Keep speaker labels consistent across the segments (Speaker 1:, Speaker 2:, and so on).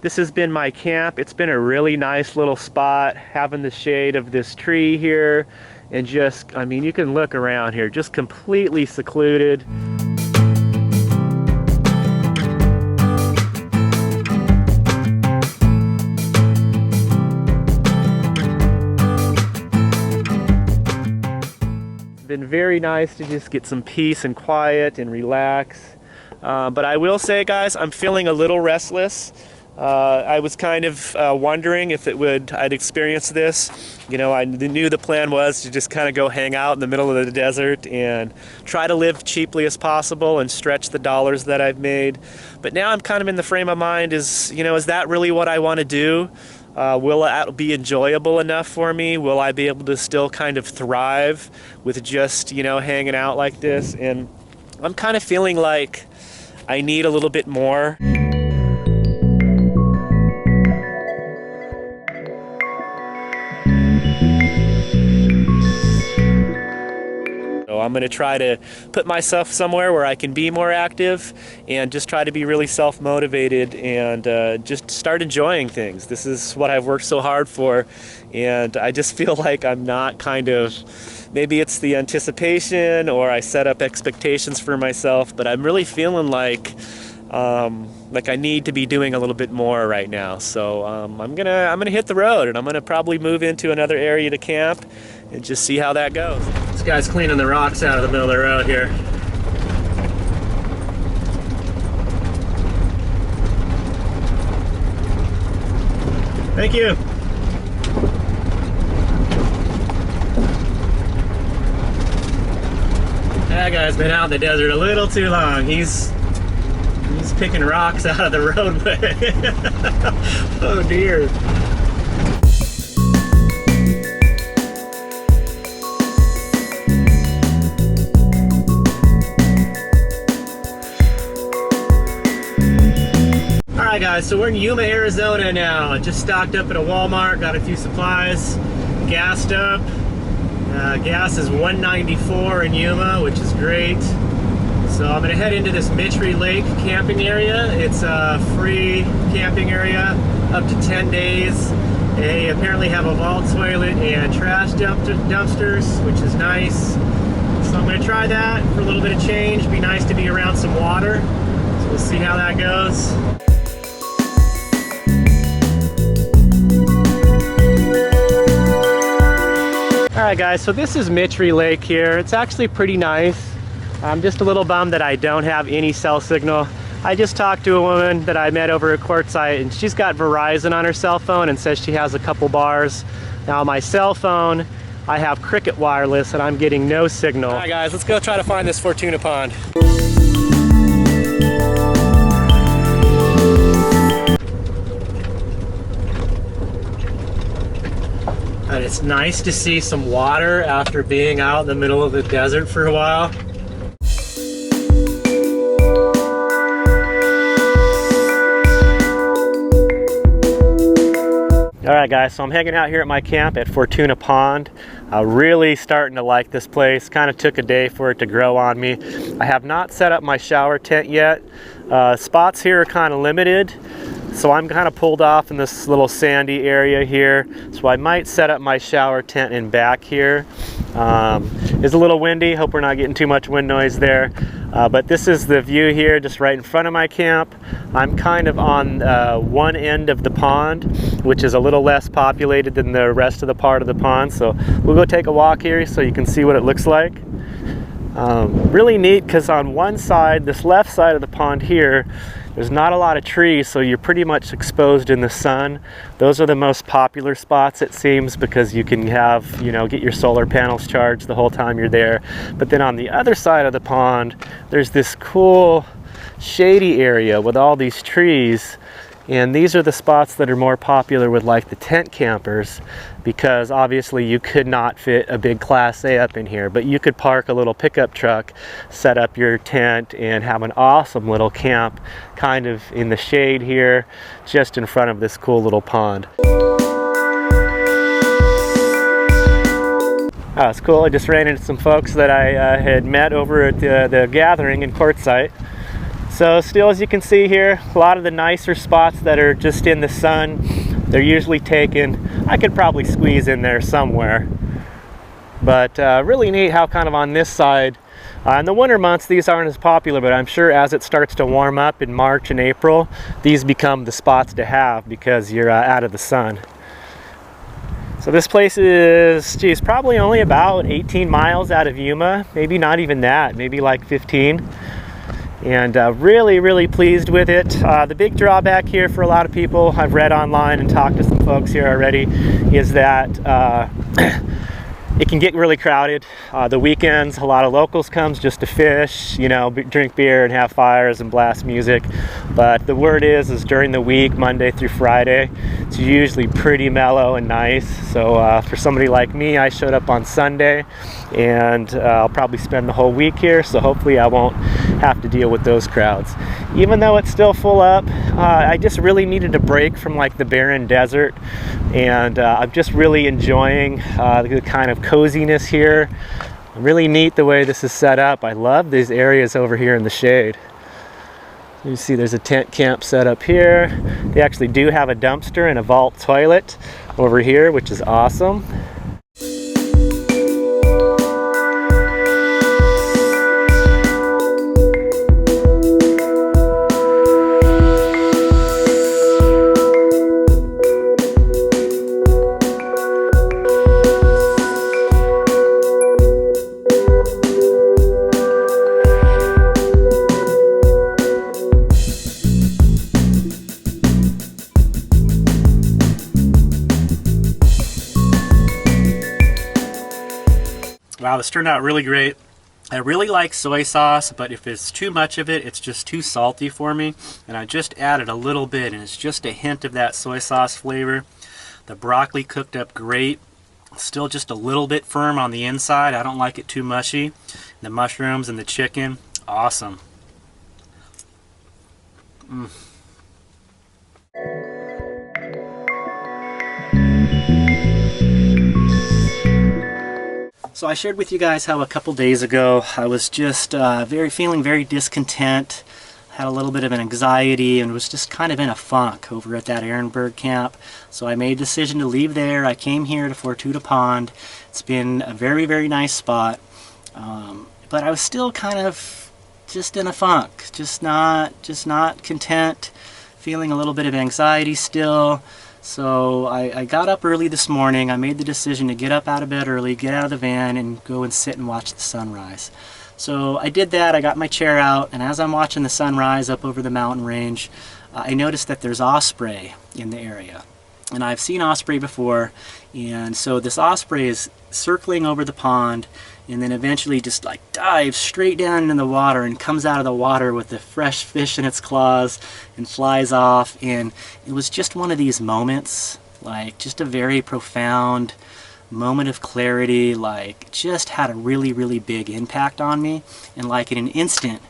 Speaker 1: This has been my camp. It's been a really nice little spot, having the shade of this tree here, and just, I mean, you can look around here, just completely secluded. Been very nice to just get some peace and quiet and relax. But I will say, guys, I'm feeling a little restless. I was kind of wondering if I'd experience this. You know, I knew the plan was to just kind of go hang out in the middle of the desert and try to live cheaply as possible and stretch the dollars that I've made. But now I'm kind of in the frame of mind is that really what I want to do? Will it be enjoyable enough for me? Will I be able to still kind of thrive with just, hanging out like this? And I'm kind of feeling like I need a little bit more. So I'm going to try to put myself somewhere where I can be more active and just try to be really self-motivated and just start enjoying things. This is what I've worked so hard for, and I just feel like I'm not maybe it's the anticipation or I set up expectations for myself, but I'm really feeling like I need to be doing a little bit more right now. So I'm gonna hit the road, and I'm gonna probably move into another area to camp and just see how that goes. This guy's cleaning the rocks out of the middle of the road here. Thank you. That guy's been out in the desert a little too long. He's picking rocks out of the roadway. Oh dear. Alright guys, so we're in Yuma, Arizona now. I just stocked up at a Walmart, got a few supplies, gassed up. Gas is $1.94 in Yuma, which is great. So I'm gonna head into this Mitri Lake camping area. It's a free camping area, up to 10 days. They apparently have a vault toilet and trash dumpsters, which is nice. So I'm gonna try that for a little bit of change. Be nice to be around some water. So we'll see how that goes. Alright guys, so this is Mitri Lake here. It's actually pretty nice. I'm just a little bummed that I don't have any cell signal. I just talked to a woman that I met over at Quartzsite, and she's got Verizon on her cell phone and says she has a couple bars. Now on my cell phone, I have Cricket Wireless and I'm getting no signal. Alright guys, let's go try to find this Fortuna pond. And it's nice to see some water after being out in the middle of the desert for a while. Alright guys, so I'm hanging out here at my camp at Fortuna Pond. Really starting to like this place. Kind of took a day for it to grow on me. I have not set up my shower tent yet. Spots here are kind of limited. So I'm kind of pulled off in this little sandy area here. So I might set up my shower tent in back here. It's a little windy. Hope we're not getting too much wind noise there. But this is the view here, just right in front of my camp. I'm kind of on one end of the pond, which is a little less populated than the rest of the part of the pond. So we'll go take a walk here so you can see what it looks like. Really neat because on one side, this left side of the pond here, there's not a lot of trees, so you're pretty much exposed in the sun. Those are the most popular spots, it seems, because you can have, get your solar panels charged the whole time you're there. But then on the other side of the pond, there's this cool shady area with all these trees. And these are the spots that are more popular with like the tent campers, because obviously you could not fit a big Class A up in here, but you could park a little pickup truck, set up your tent, and have an awesome little camp kind of in the shade here, just in front of this cool little pond. Oh, it's cool. I just ran into some folks that I had met over at the gathering in Quartzsite. So still, as you can see here, a lot of the nicer spots that are just in the sun, they're usually taken. I could probably squeeze in there somewhere. But really neat how kind of on this side, in the winter months these aren't as popular, but I'm sure as it starts to warm up in March and April, these become the spots to have because you're out of the sun. So this place is, geez, probably only about 18 miles out of Yuma, maybe not even that, maybe like 15. And really pleased with it. The big drawback here for a lot of people, I've read online and talked to some folks here already, is that it can get really crowded. The weekends, a lot of locals comes just to fish, you know, drink beer and have fires and blast music. But the word is during the week, Monday through Friday, it's usually pretty mellow and nice. So for somebody like me, I showed up on Sunday, and I'll probably spend the whole week here. So hopefully I won't have to deal with those crowds. Even though it's still full up, I just really needed a break from like the barren desert, and I'm just really enjoying the kind of coziness here. Really neat the way this is set up. I love these areas over here in the shade. You see there's a tent camp set up here. They actually do have a dumpster and a vault toilet over here, which is awesome. Wow, this turned out really great. I really like soy sauce, but if it's too much of it, it's just too salty for me. And I just added a little bit, and it's just a hint of that soy sauce flavor. The broccoli cooked up great. Still just a little bit firm on the inside. I don't like it too mushy. The mushrooms and the chicken, awesome. So I shared with you guys how a couple days ago I was just feeling very discontent, had a little bit of an anxiety, and was just kind of in a funk over at that Ehrenberg camp. So I made a decision to leave there. I came here to Fortuna Pond. It's been a very nice spot, but I was still kind of just in a funk, just not content, feeling a little bit of anxiety still. So I got up early this morning. I made the decision to get up out of bed early, get out of the van, and go and sit and watch the sunrise. So I did that. I got my chair out, and as I'm watching the sunrise up over the mountain range, I noticed that there's osprey in the area. And I've seen osprey before, and so this osprey is circling over the pond, and then eventually just like dives straight down into the water and comes out of the water with the fresh fish in its claws and flies off. And it was just one of these moments, like just a very profound moment of clarity, like just had a really big impact on me. And like in an instant,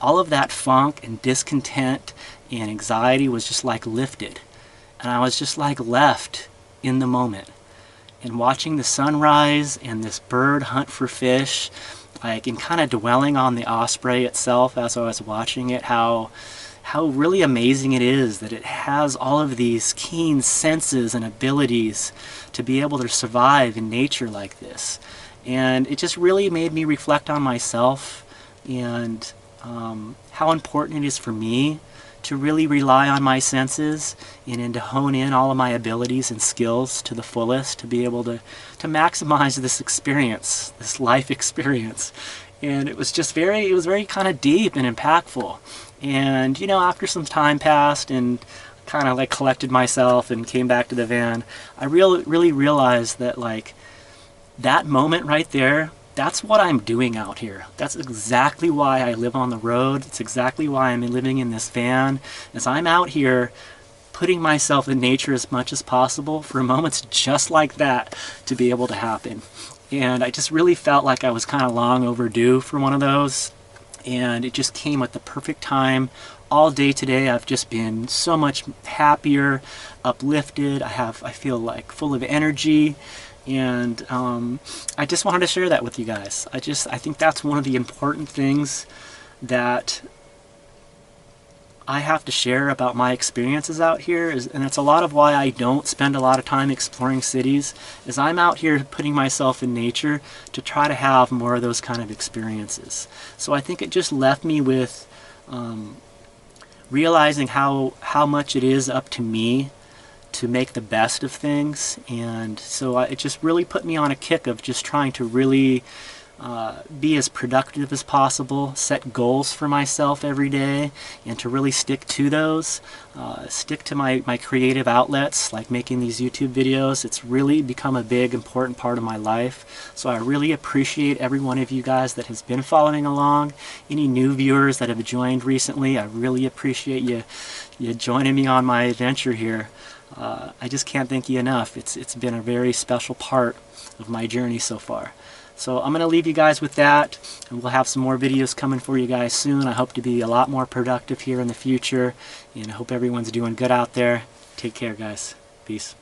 Speaker 1: all of that funk and discontent and anxiety was just like lifted, and I was just like left in the moment. And watching the sunrise and this bird hunt for fish, like, and kind of dwelling on the osprey itself as I was watching it, how really amazing it is that it has all of these keen senses and abilities to be able to survive in nature like this. And it just really made me reflect on myself and how important it is for me to really rely on my senses and to hone in all of my abilities and skills to the fullest, to be able to maximize this experience, this life experience. And it was just very kind of deep and impactful. And you know, after some time passed and kind of like collected myself and came back to the van, I really realized that like that moment right there, that's what I'm doing out here. That's exactly why I live on the road. It's exactly why I'm living in this van, as I'm out here putting myself in nature as much as possible for moments just like that to be able to happen. And I just really felt like I was kind of long overdue for one of those, and it just came at the perfect time. All day today I've just been so much happier, uplifted. I feel like full of energy. And I just wanted to share that with you guys. I think that's one of the important things that
Speaker 2: I have to share about my experiences out here, and it's a lot of why I don't spend a lot of time exploring cities, is I'm out here putting myself in nature to try to have more of those kind of experiences. So I think it just left me with realizing how much it is up to me to make the best of things, and so it just really put me on a kick of just trying to really be as productive as possible, set goals for myself every day, and to really stick to those, stick to my creative outlets like making these YouTube videos. It's really become a big important part of my life, so I really appreciate every one of you guys that has been following along. Any new viewers that have joined recently, I really appreciate you joining me on my adventure here. I just can't thank you enough. It's been a very special part of my journey so far. So I'm going to leave you guys with that, and we'll have some more videos coming for you guys soon. I hope to be a lot more productive here in the future, and I hope everyone's doing good out there. Take care, guys. Peace.